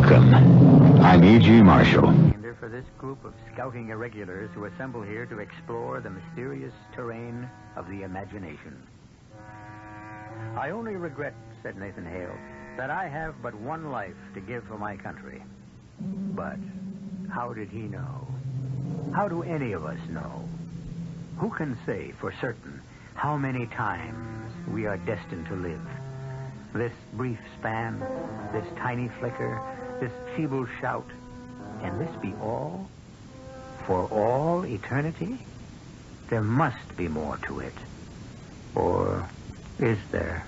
Welcome. I'm E.G. Marshall. For this group of scouting irregulars who assemble here to explore the mysterious terrain of the imagination. I only regret, said Nathan Hale, that I have but one life to give for my country. But how did he know? How do any of us know? Who can say for certain how many times we are destined to live? This brief span, this tiny flicker, this feeble shout. Can this be all? For all eternity? There must be more to it. Or is there?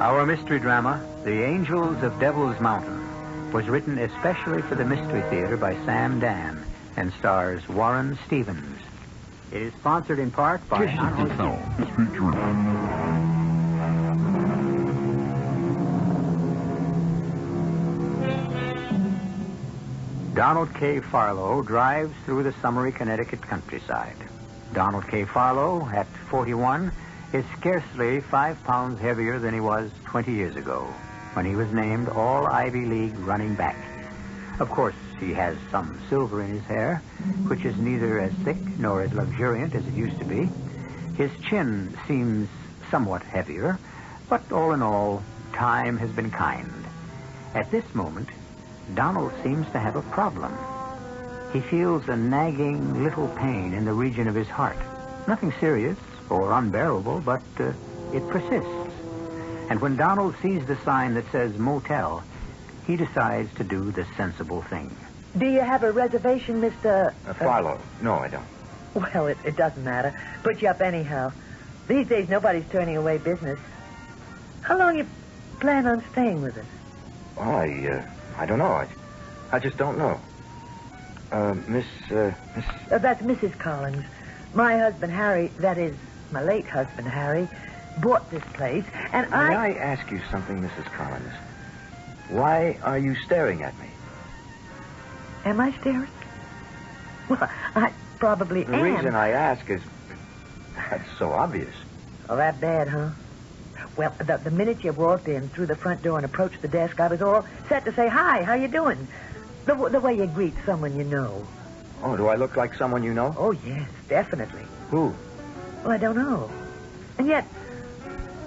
Our mystery drama, The Angels of Devil's Mountain, was written especially for the Mystery Theater by Sam Dan and stars Warren Stevens. It is sponsored in part by... Donald K. Farlow drives through the summery Connecticut countryside. Donald K. Farlow, at 41, is scarcely 5 pounds heavier than he was 20 years ago, when he was named All-Ivy League running back. Of course, he has some silver in his hair, which is neither as thick nor as luxuriant as it used to be. His chin seems somewhat heavier, but all in all, time has been kind. At this moment, Donald seems to have a problem. He feels a nagging little pain in the region of his heart. Nothing serious or unbearable, but it persists. And when Donald sees the sign that says motel, he decides to do the sensible thing. Do you have a reservation, Mr... Farlow? No, I don't. Well, it doesn't matter. Put you up anyhow. These days, nobody's turning away business. How long you plan on staying with us? Oh, I don't know. I just don't know. Miss... That's Mrs. Collins. My husband, Harry, that is, my late husband, Harry, bought this place, and May I ask you something, Mrs. Collins? Why are you staring at me? Am I staring? Well, I probably am. The reason I ask is... That's so obvious. Oh, that bad, huh? Well, the minute you walked in through the front door and approached the desk, I was all set to say, hi, how you doing? The way you greet someone you know. Oh, do I look like someone you know? Oh, yes, definitely. Who? Well, I don't know. And yet,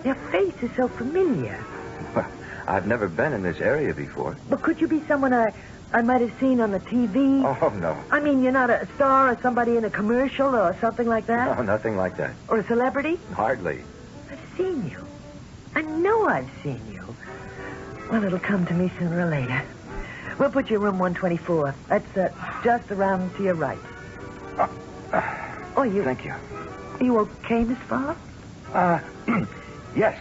your face is so familiar. Well, I've never been in this area before. But could you be someone I might have seen on the TV? Oh, no. I mean, you're not a star or somebody in a commercial or something like that? No, nothing like that. Or a celebrity? Hardly. I've seen you. I know I've seen you. Well, it'll come to me sooner or later. We'll put you in room 124. That's just around to your right. You... Thank you. Are you okay, Miss Farlow? Yes,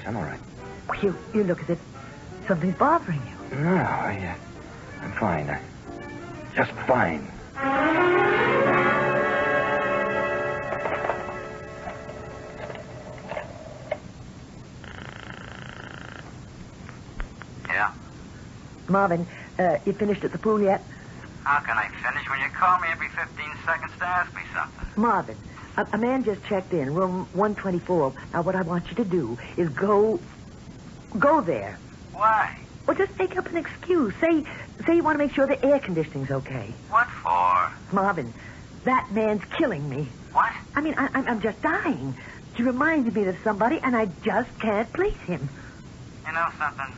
I'm all right. You look as if something's bothering you. No, I'm fine. Just fine. Yeah? Marvin, you finished at the pool yet? How can I finish when you call me every 15 seconds to ask me something? Marvin, a man just checked in, room 124. Now, what I want you to do is go there. Why? Well, just make up an excuse. Say you want to make sure the air conditioning's okay. What for? Marvin, that man's killing me. What? I mean, I'm just dying. He reminds me of somebody, and I just can't place him. You know something?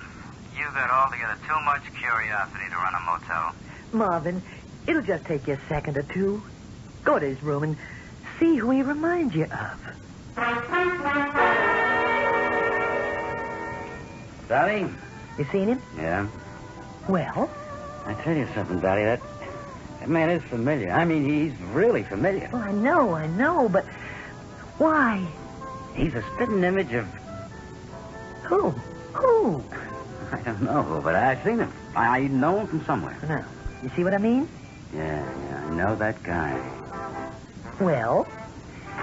You got altogether too much curiosity to run a motel. Marvin, it'll just take you a second or two. Go to his room and see who he reminds you of. Dolly? You seen him? Yeah. Well? I tell you something, Dolly, that man is familiar. I mean, he's really familiar. Well, I know, but why? He's a spitting image of... Who? I don't know, but I've seen him. I know him from somewhere. Now, you see what I mean? Yeah, I know that guy. Well?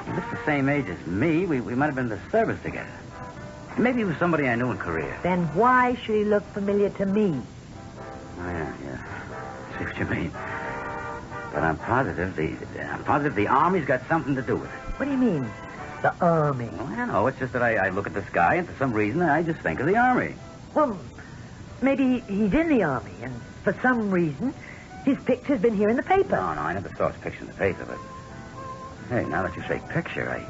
He looks the same age as me. We might have been in the service together. Maybe he was somebody I knew in Korea. Then why should he look familiar to me? Oh, yeah. I see what you mean. But I'm positive the Army's got something to do with it. What do you mean, the Army? Well, I don't know. It's just that I look at this guy, and for some reason, I just think of the Army. Well, Maybe he's in the Army, and for some reason, his picture's been here in the paper. No, I never saw his picture in the paper, but... Hey, now that you say picture,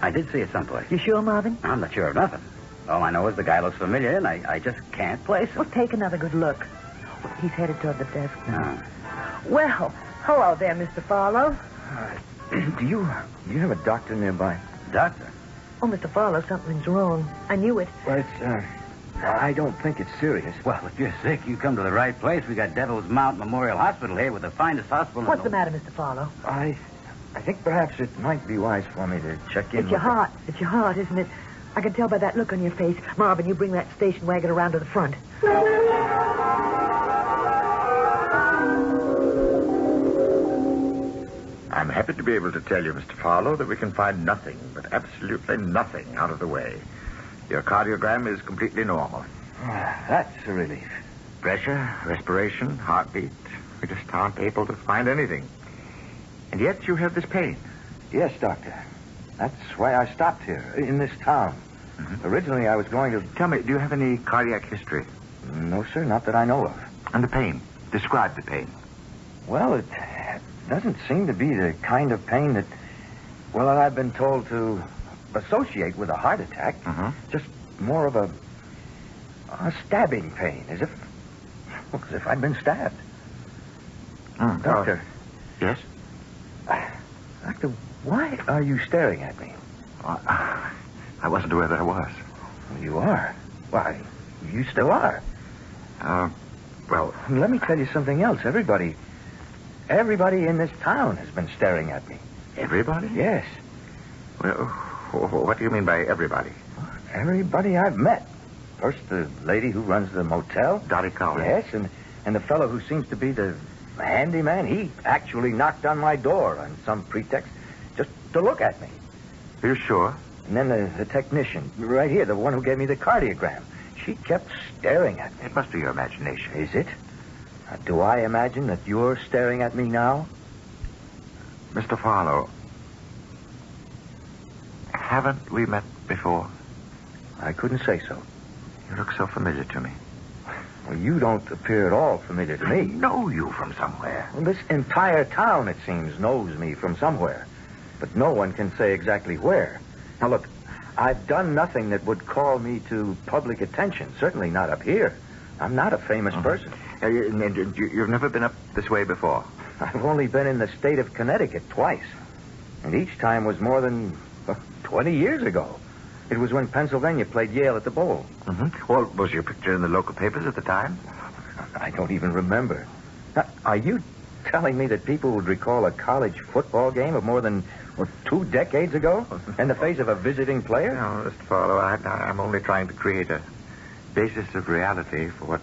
I did see it someplace. You sure, Marvin? I'm not sure of nothing. All I know is the guy looks familiar, and I just can't place him. Well, take another good look. He's headed toward the desk now. Oh. Well, hello there, Mr. Farlow. Do you have a doctor nearby? Doctor? Oh, Mr. Farlow, something's wrong. I knew it. Well, it's, I don't think it's serious. Well, if you're sick, you come to the right place. We got Devil's Mount Memorial Hospital here with the finest hospital. What's the matter, Mr. Farlow? I think perhaps it might be wise for me to check in. It's your heart. It's your heart, isn't it? I can tell by that look on your face. Marvin, you bring that station wagon around to the front. I'm happy to be able to tell you, Mr. Farlow, that we can find nothing, but absolutely nothing out of the way. Your cardiogram is completely normal. That's a relief. Pressure, respiration, heartbeat. We just aren't able to find anything. And yet you have this pain. Yes, Doctor. That's why I stopped here, in this town. Mm-hmm. Originally, I was going to... Tell me, do you have any cardiac history? No, sir, not that I know of. And the pain? Describe the pain. Well, it doesn't seem to be the kind of pain that, well, I've been told to associate with a heart attack. Mm-hmm. Just more of a stabbing pain, as if I'd been stabbed. Doctor. Yes? Doctor, why are you staring at me? I wasn't aware that I was. Well, you are. Why, you still are. Well... Let me tell you something else. Everybody in this town has been staring at me. Everybody? Yes. Well, what do you mean by everybody? Everybody I've met. First, the lady who runs the motel. Dottie Collins. Yes, and the fellow who seems to be the handyman. He actually knocked on my door on some pretext just to look at me. Are you sure? And then the technician, right here, the one who gave me the cardiogram. She kept staring at me. It must be your imagination. Is it? Do I imagine that you're staring at me now? Mr. Farlow, haven't we met before? I couldn't say so. You look so familiar to me. Well, you don't appear at all familiar to me. I know you from somewhere. Well, this entire town, it seems, knows me from somewhere. But no one can say exactly where. Now, look, I've done nothing that would call me to public attention. Certainly not up here. I'm not a famous person. You've never been up this way before? I've only been in the state of Connecticut twice. And each time was more than 20 years ago. It was when Pennsylvania played Yale at the Bowl. Mm-hmm. Well, was your picture in the local papers at the time? I don't even remember. Now, are you telling me that people would recall a college football game of more than 2 decades ago in the face of a visiting player? No, Mr. Farlow, I'm only trying to create a basis of reality for what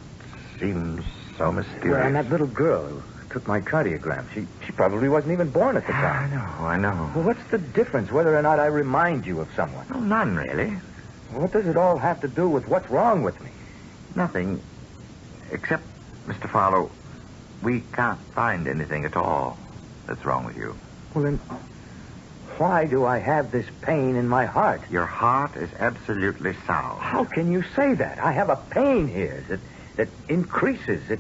seems so mysterious. Well, and that little girl who took my cardiogram, she probably wasn't even born at the time. I know. Well, what's the difference whether or not I remind you of someone? Well, none, really. What does it all have to do with what's wrong with me? Nothing. Except, Mr. Farlow, we can't find anything at all that's wrong with you. Well, then, why do I have this pain in my heart? Your heart is absolutely sound. How can you say that? I have a pain here that increases. It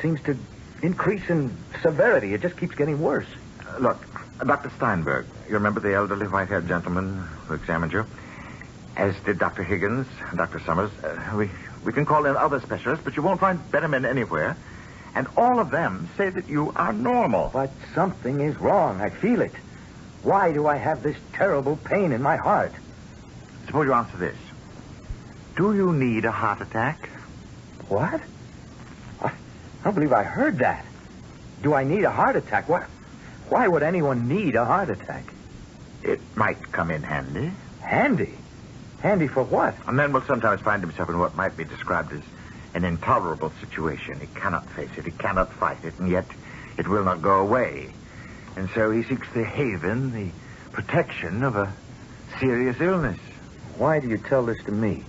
seems to increase in severity. It just keeps getting worse. Look, Dr. Steinberg, you remember the elderly white-haired gentleman who examined you? As did Dr. Higgins and Dr. Summers. We can call in other specialists, but you won't find better men anywhere. And all of them say that you are normal. But something is wrong. I feel it. Why do I have this terrible pain in my heart? Suppose you answer this. Do you need a heart attack? What? I don't believe I heard that. Do I need a heart attack? Why would anyone need a heart attack? It might come in handy. Handy? Handy for what? A man will sometimes find himself in what might be described as an intolerable situation. He cannot face it. He cannot fight it, and yet it will not go away. And so he seeks the haven, the protection of a serious illness. Why do you tell this to me?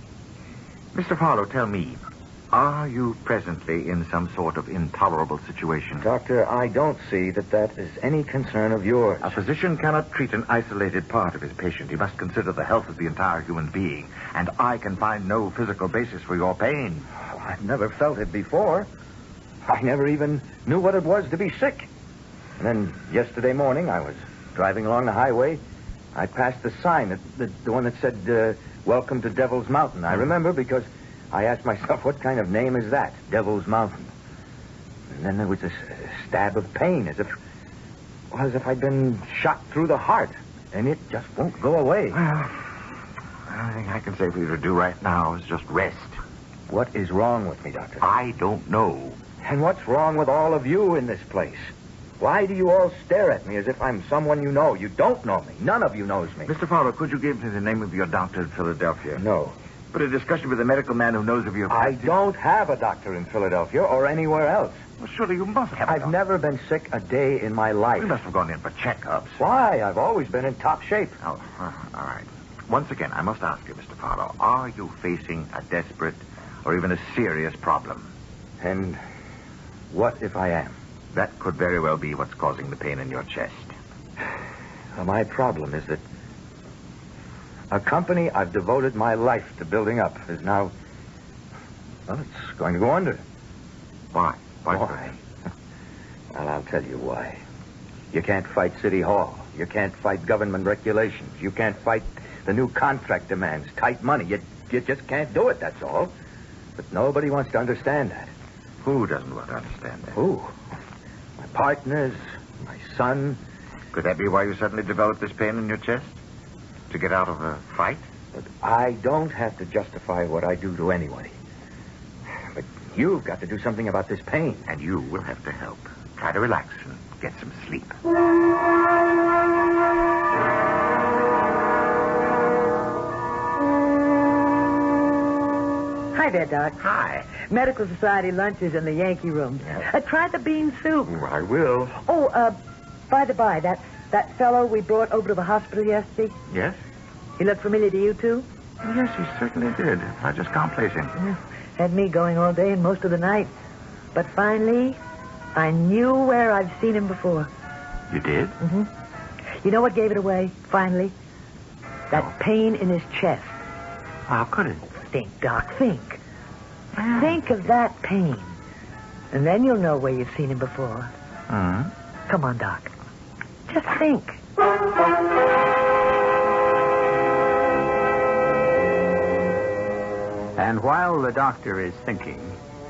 Mr. Farlow, tell me, are you presently in some sort of intolerable situation? Doctor, I don't see that is any concern of yours. A physician cannot treat an isolated part of his patient. He must consider the health of the entire human being. And I can find no physical basis for your pain. I've never felt it before. I never even knew what it was to be sick. And then yesterday morning, I was driving along the highway. I passed the sign, the one that said, Welcome to Devil's Mountain. I remember because I asked myself, what kind of name is that, Devil's Mountain? And then there was this stab of pain, as if I'd been shot through the heart. And it just won't go away. Well, the only thing I can say for you to do right now is just rest. What is wrong with me, Doctor? I don't know. And what's wrong with all of you in this place? Why do you all stare at me as if I'm someone you know? You don't know me. None of you knows me. Mr. Fowler, could you give me the name of your doctor in Philadelphia? No. But a discussion with a medical man who knows of your... I don't have a doctor in Philadelphia or anywhere else. Well, surely you must have a I've never been sick a day in my life. You must have gone in for checkups. Why? I've always been in top shape. Oh, all right. Once again, I must ask you, Mr. Fowler, are you facing a desperate or even a serious problem? And what if I am? That could very well be what's causing the pain in your chest. Well, my problem is that a company I've devoted my life to building up is now... Well, it's going to go under. Why? Why? Well, I'll tell you why. You can't fight City Hall. You can't fight government regulations. You can't fight the new contract demands, tight money. You just can't do it, that's all. But nobody wants to understand that. Who doesn't want to understand that? Who? My partners, my son. Could that be why you suddenly developed this pain in your chest? To get out of a fight? But I don't have to justify what I do to anybody. But you've got to do something about this pain. And you will have to help. Try to relax and get some sleep. Hi there, Doc. Hi. Medical Society lunch is in the Yankee room. Yes. Try the bean soup. I will. Oh, by the by, that fellow we brought over to the hospital yesterday, Yes? he looked familiar to you, too? Yes, he certainly did. I just can't place him. Had me going all day and most of the night. But finally, I knew where I've seen him before. You did? Mm-hmm. You know what gave it away, finally? That pain in his chest. How could it? Think, Doc, think. Think of that pain. And then you'll know where you've seen him before. Mm-hmm. Come on, Doc. Just think. And while the doctor is thinking,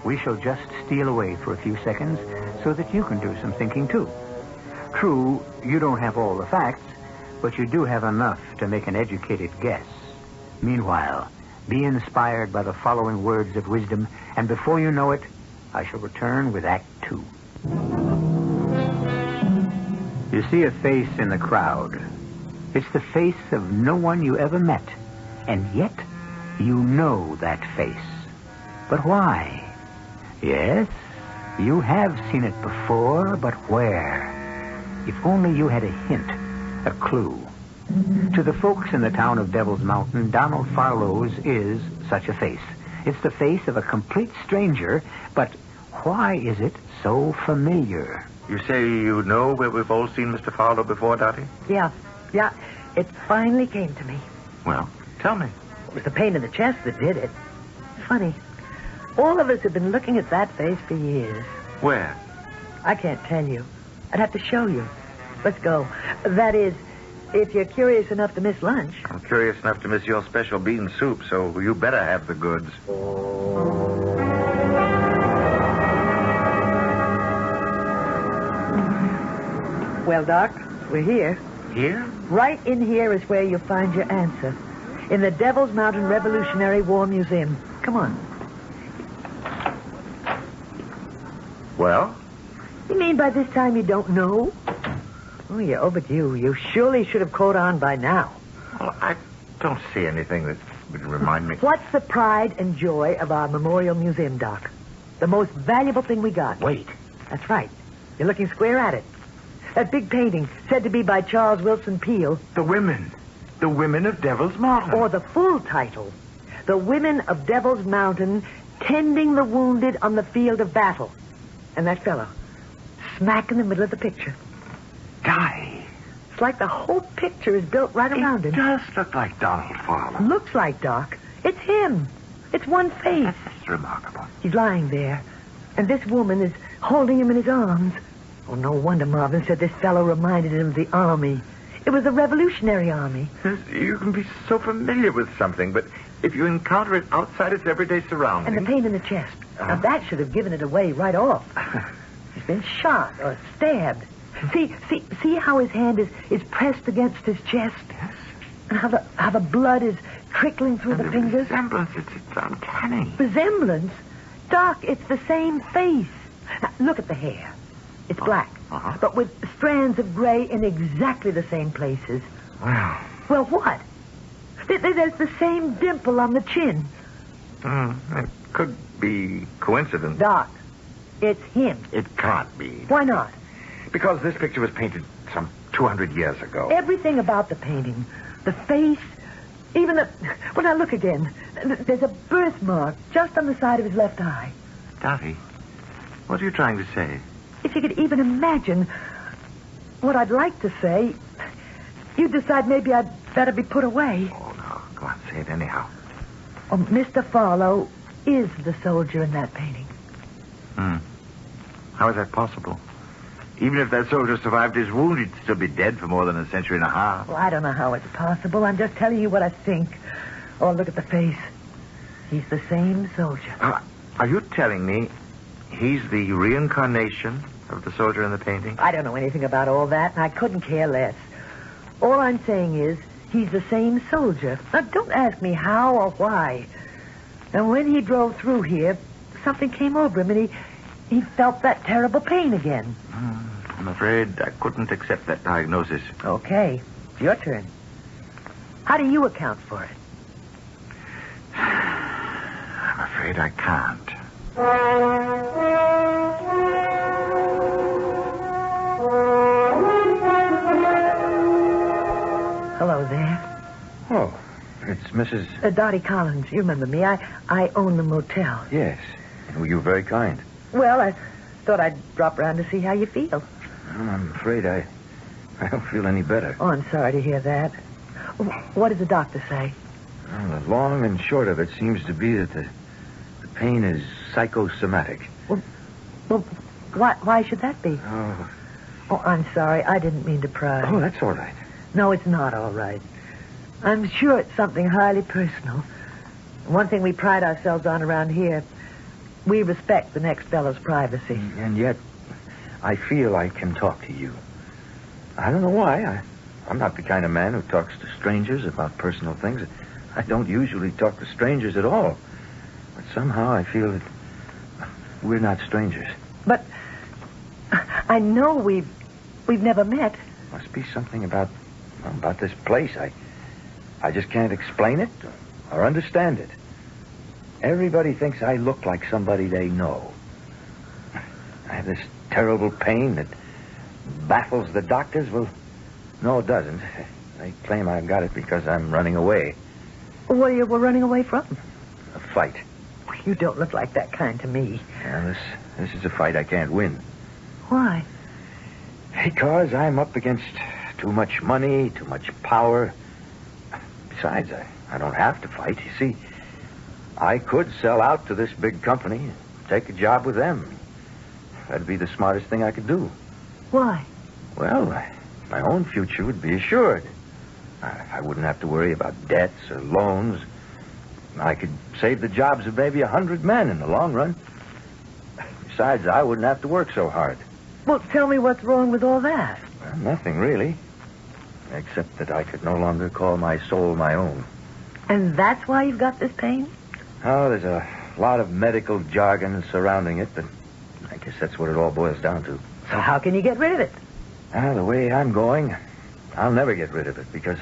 we shall just steal away for a few seconds so that you can do some thinking, too. True, you don't have all the facts, but you do have enough to make an educated guess. Meanwhile, be inspired by the following words of wisdom, and before you know it, I shall return with Act 2. You see a face in the crowd. It's the face of no one you ever met, and yet you know that face. But why? Yes, you have seen it before, but where? If only you had a hint, a clue. To the folks in the town of Devil's Mountain, Donald Farlow's is such a face. It's the face of a complete stranger, but why is it so familiar? You say you know where we've all seen Mr. Fowler before, Dottie? Yeah. It finally came to me. Well, tell me. It was the pain in the chest that did it. Funny. All of us have been looking at that face for years. Where? I can't tell you. I'd have to show you. Let's go. That is, if you're curious enough to miss lunch. I'm curious enough to miss your special bean soup, so you better have the goods. Well, Doc, we're here. Here? Right in here is where you'll find your answer. In the Devil's Mountain Revolutionary War Museum. Come on. Well? You mean by this time you don't know? Oh, you're overdue. You surely should have caught on by now. Well, I don't see anything that would remind me. What's the pride and joy of our Memorial Museum, Doc? The most valuable thing we got. Wait. That's right. You're looking square at it. That big painting, said to be by Charles Wilson Peale. The women. The women of Devil's Mountain. Or the full title. The Women of Devil's Mountain Tending the Wounded on the Field of Battle. And that fellow, smack in the middle of the picture. Dottie. It's like the whole picture is built right around him. It does look like Donald Fowler. Looks like, Doc. It's him. It's one face. That's remarkable. He's lying there, and this woman is holding him in his arms. Oh, no wonder Marvin said this fellow reminded him of the army. It was the Revolutionary Army. You can be so familiar with something, but if you encounter it outside its everyday surroundings... And the pain in the chest. Now, that should have given it away right off. He's been shot or stabbed. See how his hand is pressed against his chest? Yes. And how the blood is trickling through the fingers? Resemblance, it's uncanny. Resemblance? Doc, it's the same face. Now, look at the hair. It's black, but with strands of gray in exactly the same places. Well... Well, what? There's the same dimple on the chin. It could be coincidence. Doc, it's him. It can't be. Why not? Because this picture was painted some 200 years ago. Everything about the painting, the face, even the... Well, now look again. There's a birthmark just on the side of his left eye. Dottie, what are you trying to say? If you could even imagine what I'd like to say, you'd decide maybe I'd better be put away. Oh, no. Go on, say it anyhow. Oh, Mr. Farlow is the soldier in that painting. How is that possible? Even if that soldier survived his wound, he'd still be dead for more than a century and a half. Well, I don't know how it's possible. I'm just telling you what I think. Oh, look at the face. He's the same soldier. Are you telling me he's the reincarnation of the soldier in the painting? I don't know anything about all that, and I couldn't care less. All I'm saying is he's the same soldier. Now, don't ask me how or why. And when he drove through here, something came over him, and he felt that terrible pain again. I'm afraid I couldn't accept that diagnosis. Okay, it's your turn. How do you account for it? I'm afraid I can't. Hello there. Oh, it's Mrs... Dottie Collins. You remember me. I own the motel. Yes. Well, you were very kind. Well, I thought I'd drop around to see how you feel. Well, I'm afraid I don't feel any better. Oh, I'm sorry to hear that. What did the doctor say? Well, the long and short of it seems to be that the pain is psychosomatic. Well, why should that be? Oh, I'm sorry. I didn't mean to pry. Oh, that's all right. No, it's not all right. I'm sure it's something highly personal. One thing we pride ourselves on around here, we respect the next fellow's privacy. And yet, I feel I can talk to you. I don't know why. I'm not the kind of man who talks to strangers about personal things. I don't usually talk to strangers at all. But somehow I feel that we're not strangers. But I know we've never met. Must be something about this place. I just can't explain it or understand it. Everybody thinks I look like somebody they know. I have this terrible pain that baffles the doctors. Well, no, it doesn't. They claim I've got it because I'm running away. What you were running away from? A fight. You don't look like that kind to me. Yeah, this is a fight I can't win. Why? Because I'm up against too much money, too much power. Besides, I don't have to fight. You see, I could sell out to this big company and take a job with them. That'd be the smartest thing I could do. Why? Well, my own future would be assured. I wouldn't have to worry about debts or loans. I could save the jobs of maybe 100 men in the long run. Besides, I wouldn't have to work so hard. Well, tell me what's wrong with all that. Well, nothing, really. Except that I could no longer call my soul my own. And that's why you've got this pain? Oh, there's a lot of medical jargon surrounding it, but I guess that's what it all boils down to. So how can you get rid of it? The way I'm going, I'll never get rid of it because,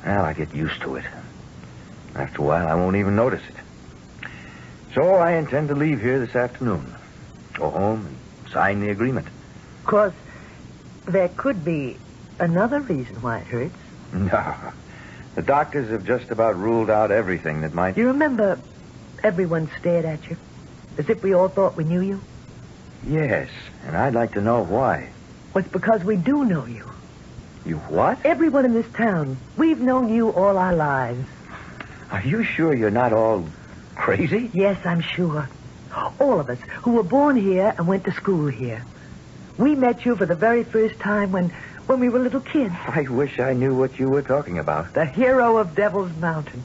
well, I get used to it. After a while, I won't even notice it. So I intend to leave here this afternoon. Go home and sign the agreement. Of course, there could be another reason why it hurts. No. The doctors have just about ruled out everything that might... You remember everyone stared at you? As if we all thought we knew you? Yes, and I'd like to know why. Well, it's because we do know you. You what? Everyone in this town. We've known you all our lives. Are you sure you're not all crazy? Yes, I'm sure. All of us who were born here and went to school here. We met you for the very first time when we were little kids. I wish I knew what you were talking about. The hero of Devil's Mountain.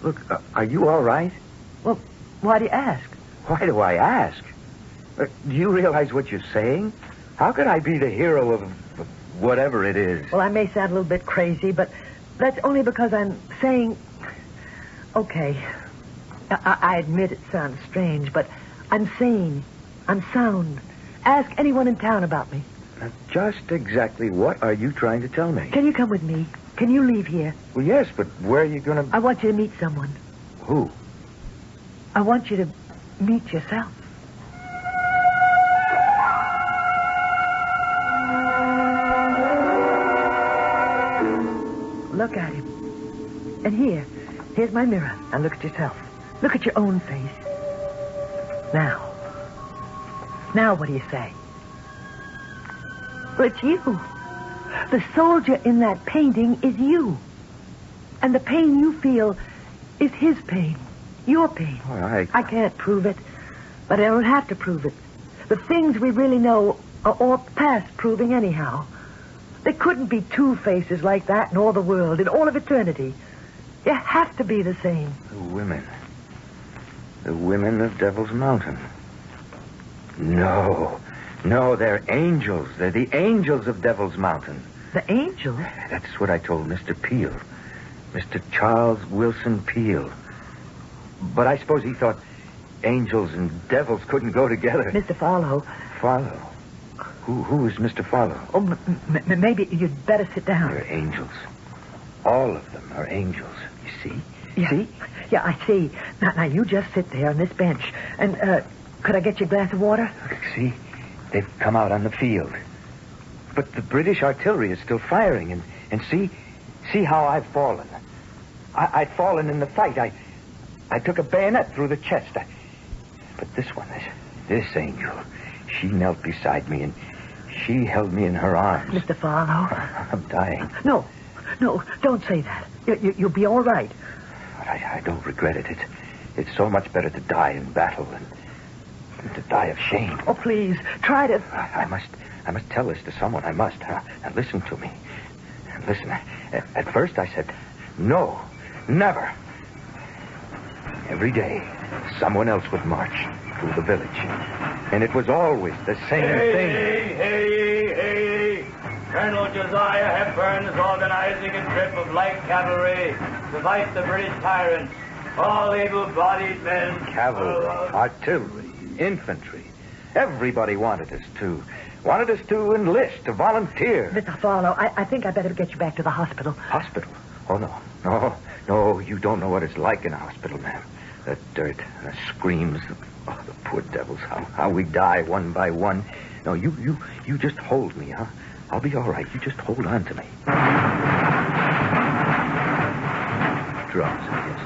Look, are you all right? Well, why do you ask? Why do I ask? Do you realize what you're saying? How could I be the hero of whatever it is? Well, I may sound a little bit crazy, but that's only because I'm saying... Okay, I admit it sounds strange, but I'm sane. I'm sound. Ask anyone in town about me. Now, just exactly what are you trying to tell me? Can you come with me? Can you leave here? Well, yes, but where are you going to... I want you to meet someone. Who? I want you to meet yourself. Look at him. And here's my mirror. Now look at yourself. Look at your own face. Now what do you say? Well, it's you. The soldier in that painting is you. And the pain you feel is his pain. Your pain. Oh, I can't prove it, but I don't have to prove it. The things we really know are all past proving anyhow. There couldn't be two faces like that in all the world, in all of eternity. You have to be the same. The women of Devil's Mountain. No, they're angels. They're the angels of Devil's Mountain. The angels? That's what I told Mr. Peel. Mr. Charles Wilson Peel. But I suppose he thought angels and devils couldn't go together. Mr. Farlow. Farlow? Who is Mr. Farlow? Oh, maybe you'd better sit down. They're angels. All of them are angels. You see? Yeah. See? Yeah, I see. Now, you just sit there on this bench. And, could I get you a glass of water? See? They've come out on the field. But the British artillery is still firing. And see how I've fallen. I've fallen in the fight. I took a bayonet through the chest. But this one, this angel, she knelt beside me and she held me in her arms. Mr. Farlow. I'm dying. No, don't say that. You'll be all right. But I don't regret it. It's so much better to die in battle than to die of shame. Oh, please, try to... I must tell this to someone. I must. Now, listen to me. Listen, at first I said, no, never. Every day, someone else would march through the village. And it was always the same thing. Hey. Colonel Josiah Hepburn is organizing a trip of light cavalry to fight the British tyrants. All able-bodied men. Cavalry, artillery, infantry. Everybody wanted us to enlist, to volunteer. Mr. Farlow, I think I better get you back to the hospital. Hospital? Oh, no, you don't know what it's like in a hospital, ma'am. The dirt, the screams, the poor devils, how we die one by one. No, you just hold me, huh? I'll be all right. You just hold on to me. Drums, yes.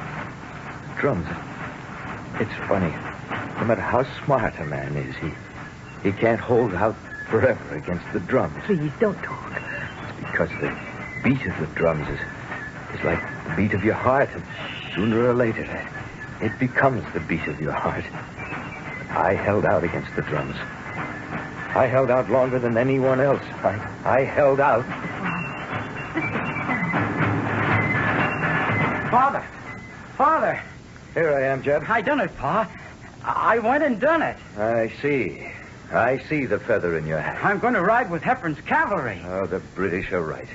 Drums. It's funny. No matter how smart a man is, he can't hold out forever against the drums. Please, don't talk. It's because the beat of the drums is like the beat of your heart, and sooner or later, it becomes the beat of your heart. I held out against the drums. I held out longer than anyone else. I held out. Father. Here I am, Jeb. I done it, Pa. I went and done it. I see the feather in your hat. I'm going to ride with Hepburn's cavalry. Oh, the British are right.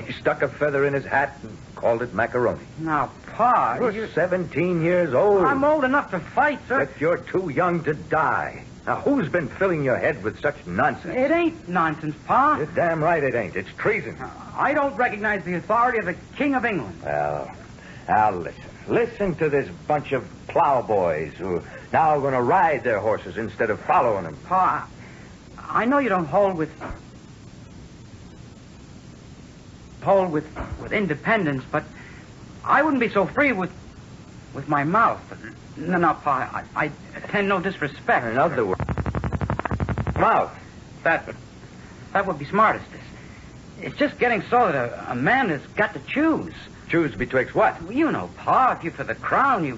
He stuck a feather in his hat and called it macaroni. Now, Pa... You're 17 years old. I'm old enough to fight, sir. But you're too young to die. Now, who's been filling your head with such nonsense? It ain't nonsense, Pa. You're damn right it ain't. It's treason. I don't recognize the authority of the King of England. Well, now listen. Listen to this bunch of plowboys who are now going to ride their horses instead of following them. Pa, I know you don't hold with independence, but I wouldn't be so free with my mouth. No, Pa, I intend no disrespect. In other words, mouth. That would be smartest. It's just getting so that a man has got to choose. Choose betwixt what? Well, you know, Pa, if you're for the crown, you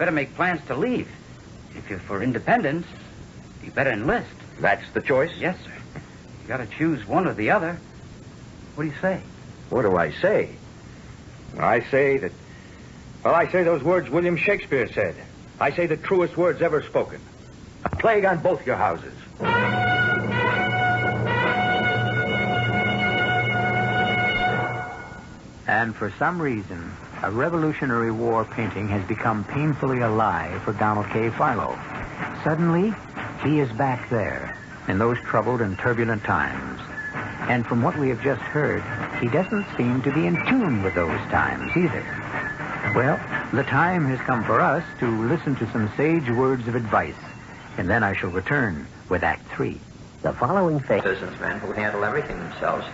better make plans to leave. If you're for independence, you better enlist. That's the choice? Yes, sir. You got to choose one or the other. What do you say? What do I say? I say those words William Shakespeare said. I say the truest words ever spoken. A plague on both your houses. And for some reason, a Revolutionary War painting has become painfully alive for Donald K. Philo. Suddenly, he is back there in those troubled and turbulent times. And from what we have just heard, he doesn't seem to be in tune with those times either. Well, the time has come for us to listen to some sage words of advice. And then I shall return with Act 3. The following businessmen who handle everything themselves.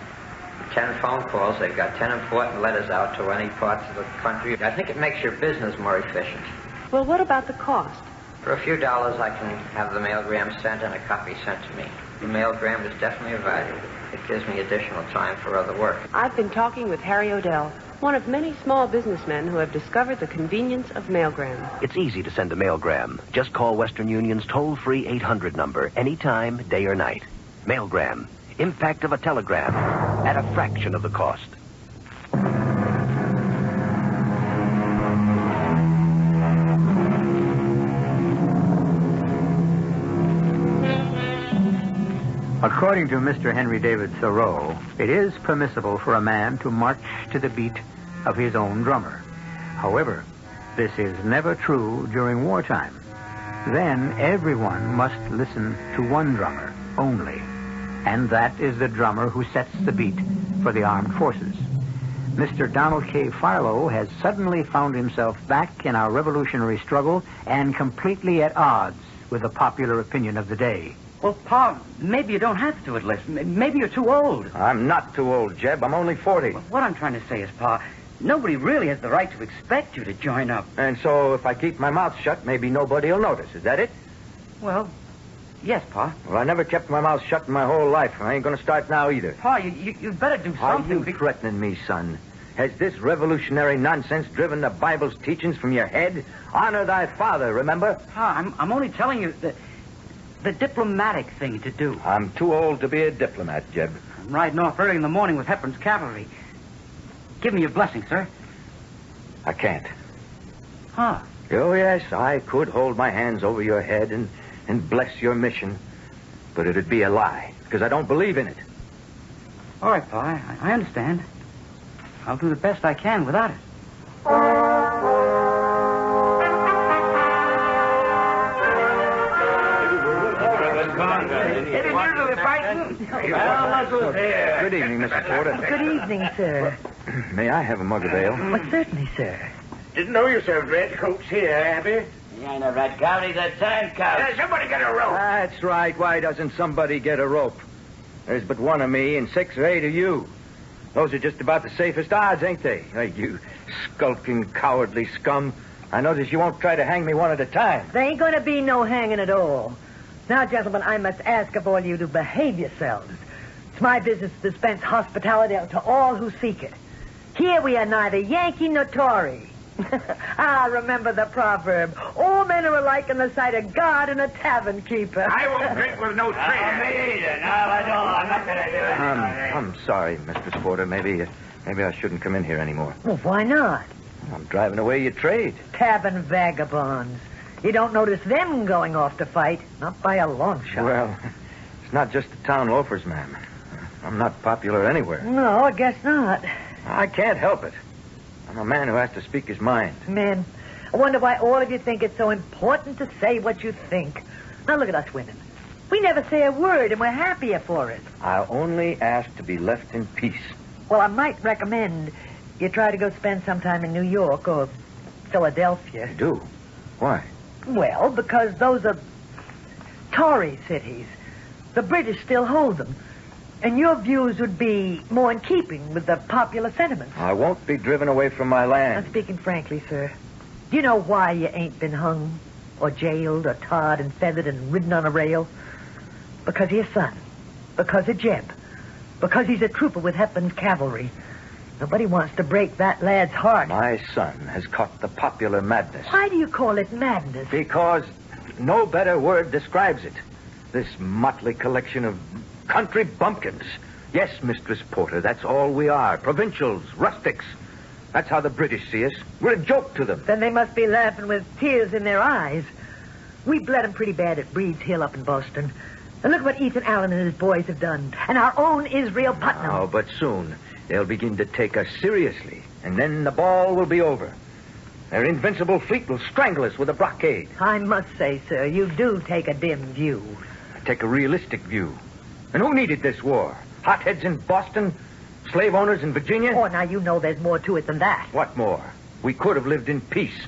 10 phone calls, they've got 10 important letters out to any parts of the country. I think it makes your business more efficient. Well, what about the cost? For a few dollars, I can have the mailgram sent and a copy sent to me. The mailgram is definitely a value. It gives me additional time for other work. I've been talking with Harry Odell, one of many small businessmen who have discovered the convenience of mailgram. It's easy to send a mailgram. Just call Western Union's toll-free 800 number anytime, day or night. Mailgram. Impact of a telegram at a fraction of the cost. According to Mr. Henry David Thoreau, it is permissible for a man to march to the beat of his own drummer. However, this is never true during wartime. Then everyone must listen to one drummer only, and that is the drummer who sets the beat for the armed forces. Mr. Donald K. Philo has suddenly found himself back in our revolutionary struggle and completely at odds with the popular opinion of the day. Well, Pa, maybe you don't have to enlist. Maybe you're too old. I'm not too old, Jeb. I'm only 40. What I'm trying to say is, Pa, nobody really has the right to expect you to join up. And so if I keep my mouth shut, maybe nobody will notice. Is that it? Well, yes, Pa. Well, I never kept my mouth shut in my whole life. I ain't going to start now either. Pa, you'd better do something. Are you threatening me, son? Has this revolutionary nonsense driven the Bible's teachings from your head? Honor thy father, remember? Pa, I'm only telling you the diplomatic thing to do. I'm too old to be a diplomat, Jeb. I'm riding off early in the morning with Hepburn's cavalry. Give me your blessing, sir. I can't. Huh? Oh, yes, I could hold my hands over your head and bless your mission. But it'd be a lie, because I don't believe in it. All right, Pa, I understand. I'll do the best I can without it. Good evening, Mrs. Porter. Good evening, sir. May I have a mug of ale? Well, certainly, sir. Didn't know you served red coats here, Abby. He ain't a red coat, he's a turncoat. Somebody get a rope. That's right. Why doesn't somebody get a rope? There's but one of me and 6 or 8 of you. Those are just about the safest odds, ain't they? Hey, you skulking, cowardly scum. I notice you won't try to hang me one at a time. There ain't going to be no hanging at all. Now, gentlemen, I must ask of all you to behave yourselves. It's my business to dispense hospitality to all who seek it. Here we are neither Yankee nor Tory. Remember the proverb. All men are alike in the sight of God and a tavern keeper. I won't drink with no traitor. Me either. No, I don't. I'm not going to do it. I'm sorry, Mr. Porter. Maybe I shouldn't come in here anymore. Well, why not? I'm driving away your trade. Tavern vagabonds. You don't notice them going off to fight. Not by a long shot. Well, it's not just the town loafers, ma'am. I'm not popular anywhere. No, I guess not. I can't help it. I'm a man who has to speak his mind. Men, I wonder why all of you think it's so important to say what you think. Now look at us women. We never say a word, and we're happier for it. I only ask to be left in peace. Well, I might recommend you try to go spend some time in New York or Philadelphia. You do? Why? Well, because those are Tory cities. The British still hold them. And your views would be more in keeping with the popular sentiments. I won't be driven away from my land. I'm speaking frankly, sir. Do you know why you ain't been hung or jailed or tarred and feathered and ridden on a rail? Because of your son. Because of Jeb. Because he's a trooper with Hepburn's cavalry. Nobody wants to break that lad's heart. My son has caught the popular madness. Why do you call it madness? Because no better word describes it. This motley collection of country bumpkins. Yes, Mistress Porter, that's all we are. Provincials, rustics. That's how the British see us. We're a joke to them. Then they must be laughing with tears in their eyes. We bled them pretty bad at Breed's Hill up in Boston. And look what Ethan Allen and his boys have done. And our own Israel Putnam. Oh, but soon they'll begin to take us seriously. And then the ball will be over. Their invincible fleet will strangle us with a blockade. I must say, sir, you do take a dim view. I take a realistic view. And who needed this war? Hotheads in Boston? Slave owners in Virginia? Oh, now you know there's more to it than that. What more? We could have lived in peace.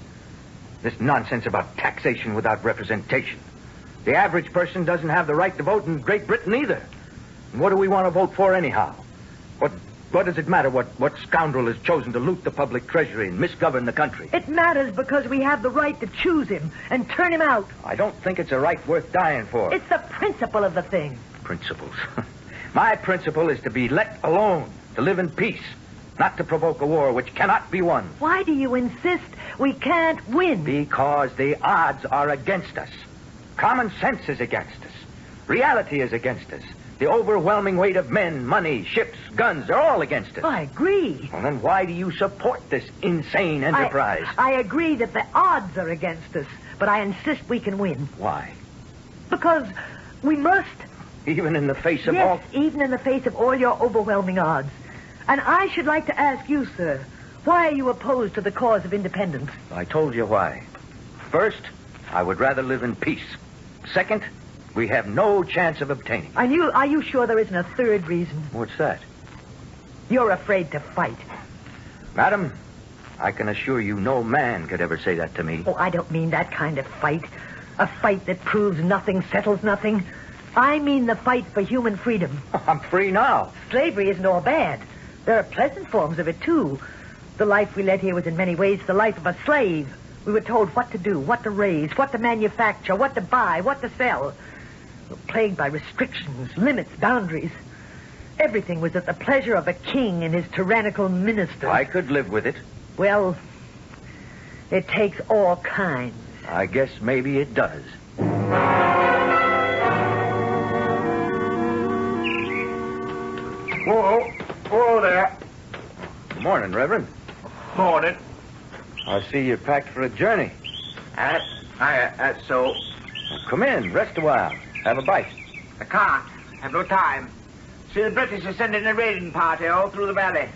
This nonsense about taxation without representation. The average person doesn't have the right to vote in Great Britain either. And what do we want to vote for anyhow? What does it matter what scoundrel has chosen to loot the public treasury and misgovern the country? It matters because we have the right to choose him and turn him out. I don't think it's a right worth dying for. It's the principle of the thing. Principles. My principle is to be let alone, to live in peace, not to provoke a war which cannot be won. Why do you insist we can't win? Because the odds are against us. Common sense is against us. Reality is against us. The overwhelming weight of men, money, ships, guns are all against us. I agree. Well, then why do you support this insane enterprise? I agree that the odds are against us, but I insist we can win. Why? Because we must. Even in the face of all... Yes, even in the face of all your overwhelming odds. And I should like to ask you, sir, why are you opposed to the cause of independence? I told you why. First, I would rather live in peace. Second, we have no chance of obtaining. Are you sure there isn't a third reason? What's that? You're afraid to fight. Madam, I can assure you no man could ever say that to me. Oh, I don't mean that kind of fight. A fight that proves nothing, settles nothing. I mean the fight for human freedom. I'm free now. Slavery isn't all bad. There are pleasant forms of it, too. The life we led here was in many ways the life of a slave. We were told what to do, what to raise, what to manufacture, what to buy, what to sell. We were plagued by restrictions, limits, boundaries. Everything was at the pleasure of a king and his tyrannical ministers. I could live with it. Well, it takes all kinds. I guess maybe it does. Whoa there. Good morning, Reverend. Morning. I see you're packed for a journey. That's so. Well, come in, rest a while. Have a bite. I can't. Have no time. See, the British are sending a raiding party all through the valley.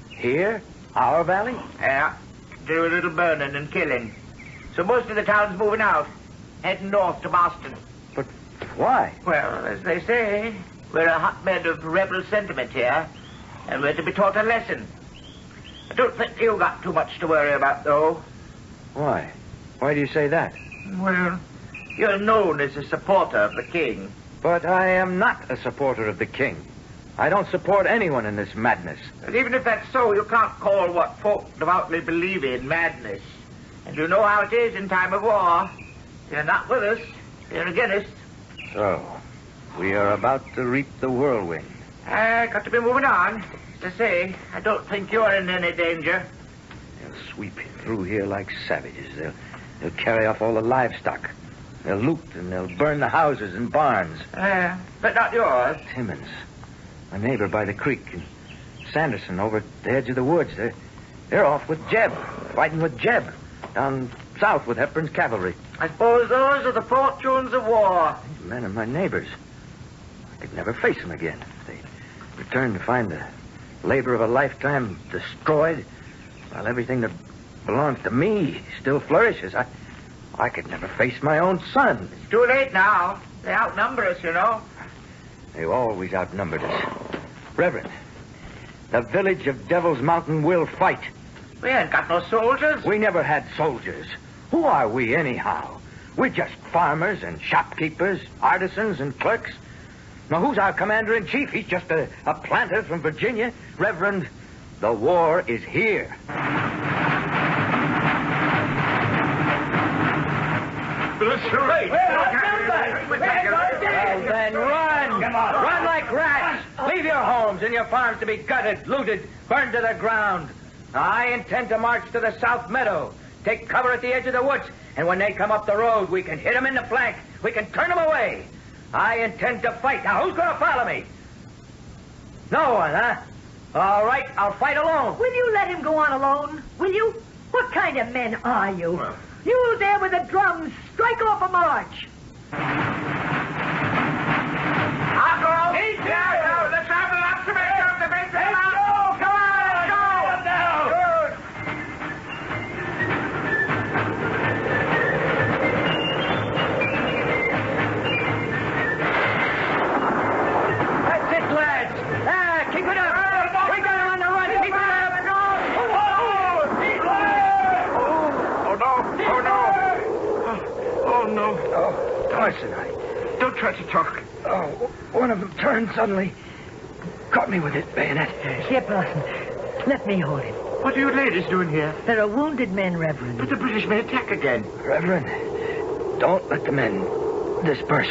Here? Our valley? Yeah. Do a little burning and killing. So most of the town's moving out, heading north to Boston. But why? Well, as they say, we're a hotbed of rebel sentiment here, and we're to be taught a lesson. I don't think you got too much to worry about, though. Why? Why do you say that? Well, you're known as a supporter of the king. But I am not a supporter of the king. I don't support anyone in this madness. And even if that's so, you can't call what folk devoutly believe in madness. And you know how it is in time of war. You're not with us. You're against us. So, we are about to reap the whirlwind. Got to be moving on. To say, I don't think you're in any danger. They'll sweep through here like savages. They'll carry off all the livestock. They'll loot and they'll burn the houses and barns. But not yours. Timmons, my neighbor by the creek, and Sanderson over at the edge of the woods. They're off with Jeb, fighting with Jeb, down south with Hepburn's cavalry. I suppose those are the fortunes of war. These men are my neighbors. I could never face them again. If they return to find the labor of a lifetime destroyed, while everything that belongs to me still flourishes, I could never face my own son. It's too late now. They outnumber us, you know. They've always outnumbered us. Reverend, the village of Devil's Mountain will fight. We ain't got no soldiers. We never had soldiers. Who are we, anyhow? We're just farmers and shopkeepers, artisans and clerks. Now, who's our commander-in-chief? He's just a planter from Virginia. Reverend, the war is here. That's right. Well, then run. Run like rats. Leave your homes. and your farms to be gutted, looted, burned to the ground. I intend to march to the South Meadow, take cover at the edge of the woods, and when they come up the road, we can hit them in the flank. We can turn them away. I intend to fight. Now, who's going to follow me? No one, huh? All right, I'll fight alone. Will you let him go on alone? Will you? What kind of men are you? You there with the drums. Strike off a march. I'll go. He's here. No, let's have the lots of men come to bring them out. Come on, let's go. Good. That's it, lads. Keep it up. We got him on the run. Keep it up. Oh, no. Oh, Parson, Don't try to talk. Oh, one of them turned suddenly. Caught me with his bayonet. Here, Parson. Let me hold him. What are you ladies doing here? There are wounded men, Reverend. But the British may attack again. Reverend, don't let the men disperse.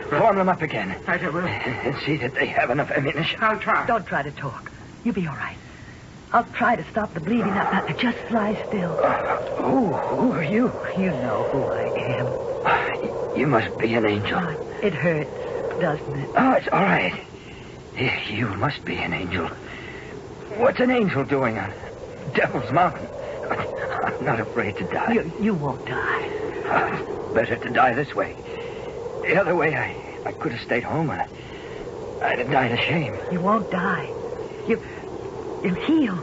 Form them up again. I will. And see that they have enough ammunition. I'll try. Don't try to talk. You'll be all right. I'll try to stop the bleeding. Now, just lie still. Who are you? You know who I am. You must be an angel. It hurts, doesn't it? Oh, it's all right. You must be an angel. What's an angel doing on Devil's Mountain? I'm not afraid to die. You won't die. Better to die this way. The other way, I could have stayed home and I'd have died of shame. You won't die. You'll heal.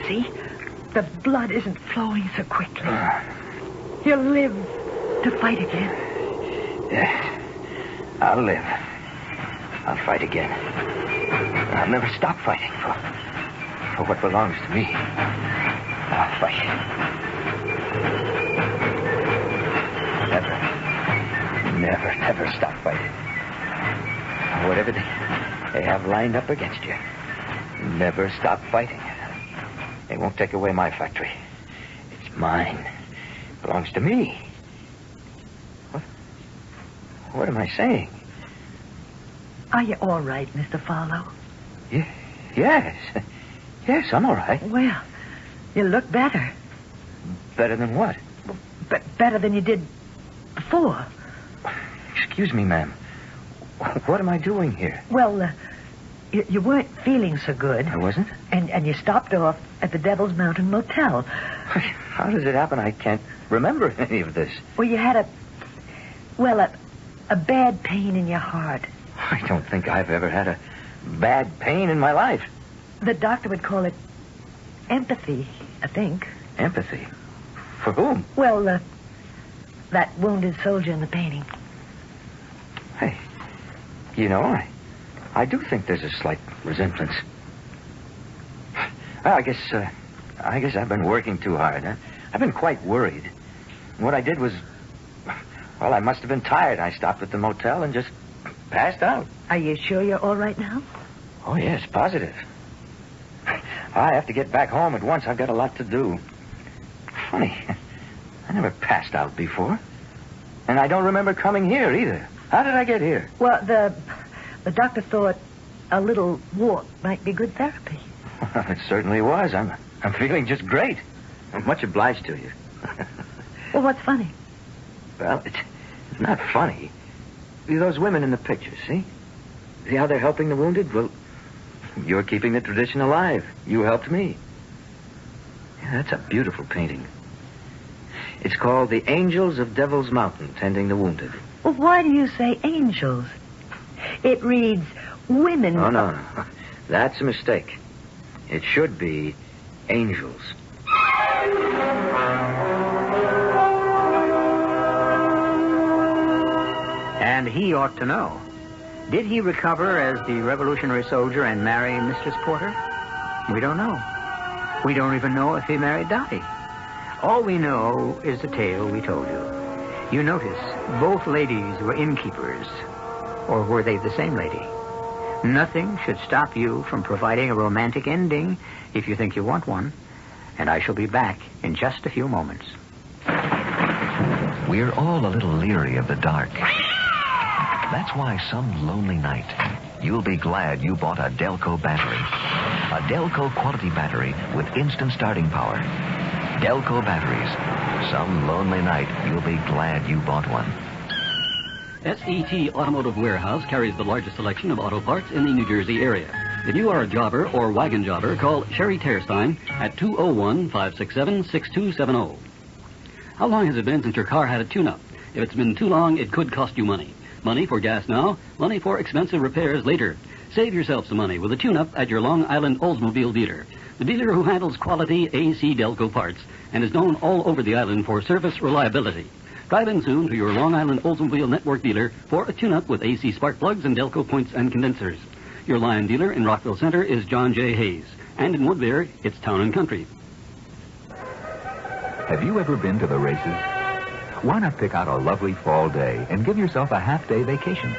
See? The blood isn't flowing so quickly. You'll live to fight again. Yeah. I'll live. I'll fight again. I'll never stop fighting for what belongs to me. I'll fight. Never stop fighting. Whatever they have lined up against you, never stop fighting. They won't take away my factory. It's mine. It belongs to me. What am I saying? Are you all right, Mr. Farlow? Yes. Yes, I'm all right. Well, you look better. Better than what? Better than you did before. Excuse me, ma'am. What am I doing here? Well, you weren't feeling so good. I wasn't? And you stopped off at the Devil's Mountain Motel. How does it happen I can't remember any of this? Well, you had a bad pain in your heart. I don't think I've ever had a bad pain in my life. The doctor would call it empathy, I think. Empathy? For whom? Well, that wounded soldier in the painting. Hey, you know, I do think there's a slight resemblance. Well, I guess I've been working too hard. I've been quite worried. What I did was, I must have been tired. I stopped at the motel and just passed out. Are you sure you're all right now? Oh, yes, positive. I have to get back home at once. I've got a lot to do. Funny. I never passed out before. And I don't remember coming here either. How did I get here? Well, the doctor thought a little walk might be good therapy. Well, it certainly was. I'm feeling just great. I'm much obliged to you. Well, what's funny? Well, it's not funny. Those women in the picture, see? See how they're helping the wounded? Well, you're keeping the tradition alive. You helped me. Yeah, that's a beautiful painting. It's called The Angels of Devil's Mountain, Tending the Wounded. Well, why do you say angels? It reads women... Oh, no. That's a mistake. It should be angels. And he ought to know. Did he recover as the Revolutionary soldier and marry Mistress Porter? We don't know. We don't even know if he married Dottie. All we know is the tale we told you. You notice, both ladies were innkeepers. Or were they the same lady? Nothing should stop you from providing a romantic ending if you think you want one. And I shall be back in just a few moments. We're all a little leery of the dark. That's why some lonely night you'll be glad you bought a Delco battery. A Delco quality battery with instant starting power. Delco batteries. Some lonely night, you'll be glad you bought one. SET Automotive Warehouse carries the largest selection of auto parts in the New Jersey area. If you are a jobber or wagon jobber, call Sherry Terstein at 201-567-6270. How long has it been since your car had a tune-up? If it's been too long, it could cost you money. Money for gas now, money for expensive repairs later. Save yourself some money with a tune-up at your Long Island Oldsmobile dealer. The dealer who handles quality AC Delco parts and is known all over the island for service reliability. Drive in soon to your Long Island Oldsmobile Network dealer for a tune-up with AC spark plugs and Delco points and condensers. Your Lion dealer in Rockville Center is John J. Hayes. And in Woodbury, it's Town and Country. Have you ever been to the races? Why not pick out a lovely fall day and give yourself a half-day vacation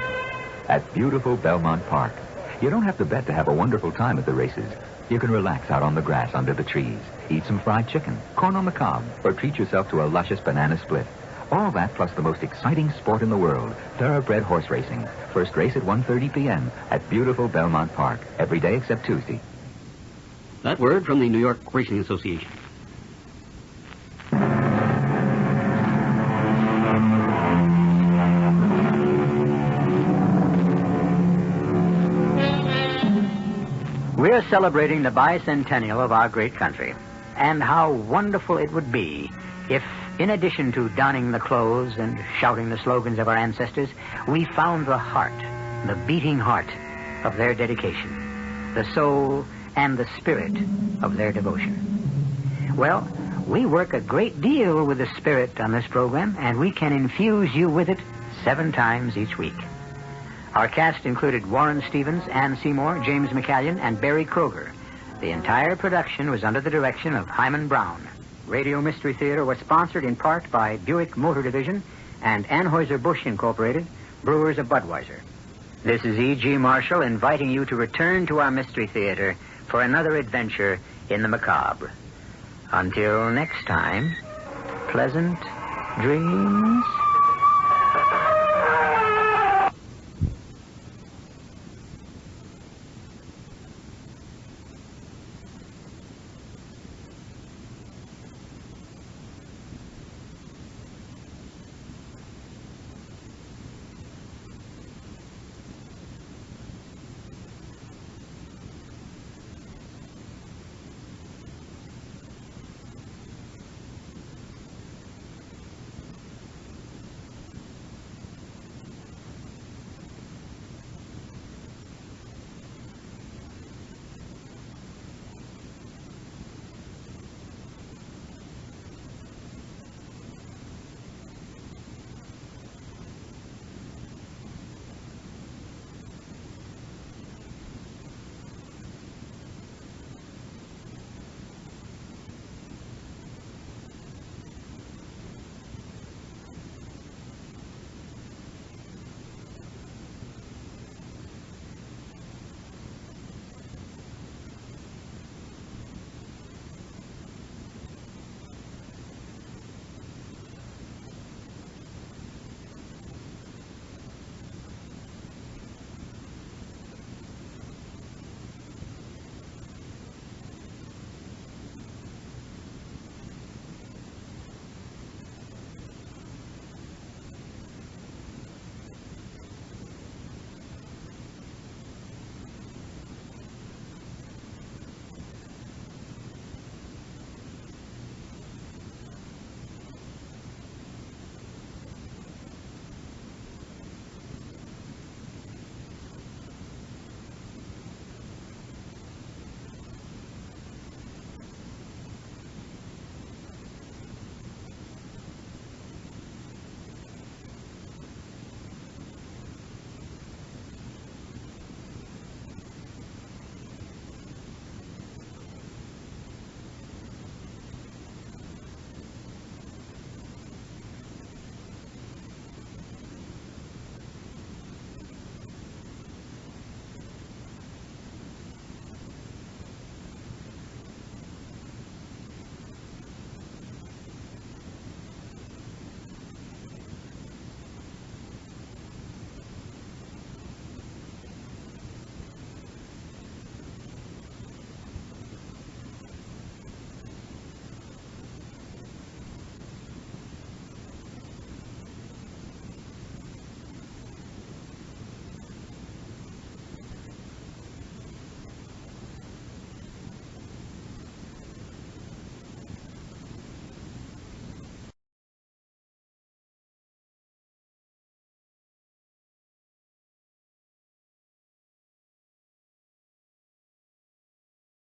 at beautiful Belmont Park? You don't have to bet to have a wonderful time at the races. You can relax out on the grass under the trees, eat some fried chicken, corn on the cob, or treat yourself to a luscious banana split. All that plus the most exciting sport in the world, thoroughbred horse racing. First race at 1:30 p.m. at beautiful Belmont Park, every day except Tuesday. That word from the New York Racing Association. We're celebrating the bicentennial of our great country. And how wonderful it would be if, in addition to donning the clothes and shouting the slogans of our ancestors, we found the heart, the beating heart of their dedication, the soul and the spirit of their devotion. Well, we work a great deal with the spirit on this program, and we can infuse you with it 7 times each week. Our cast included Warren Stevens, Ann Seymour, James McCallion, and Barry Kroger. The entire production was under the direction of Himan Brown. Radio Mystery Theater was sponsored in part by Buick Motor Division and Anheuser-Busch Incorporated, brewers of Budweiser. This is E.G. Marshall inviting you to return to our Mystery Theater for another adventure in the macabre. Until next time, pleasant dreams.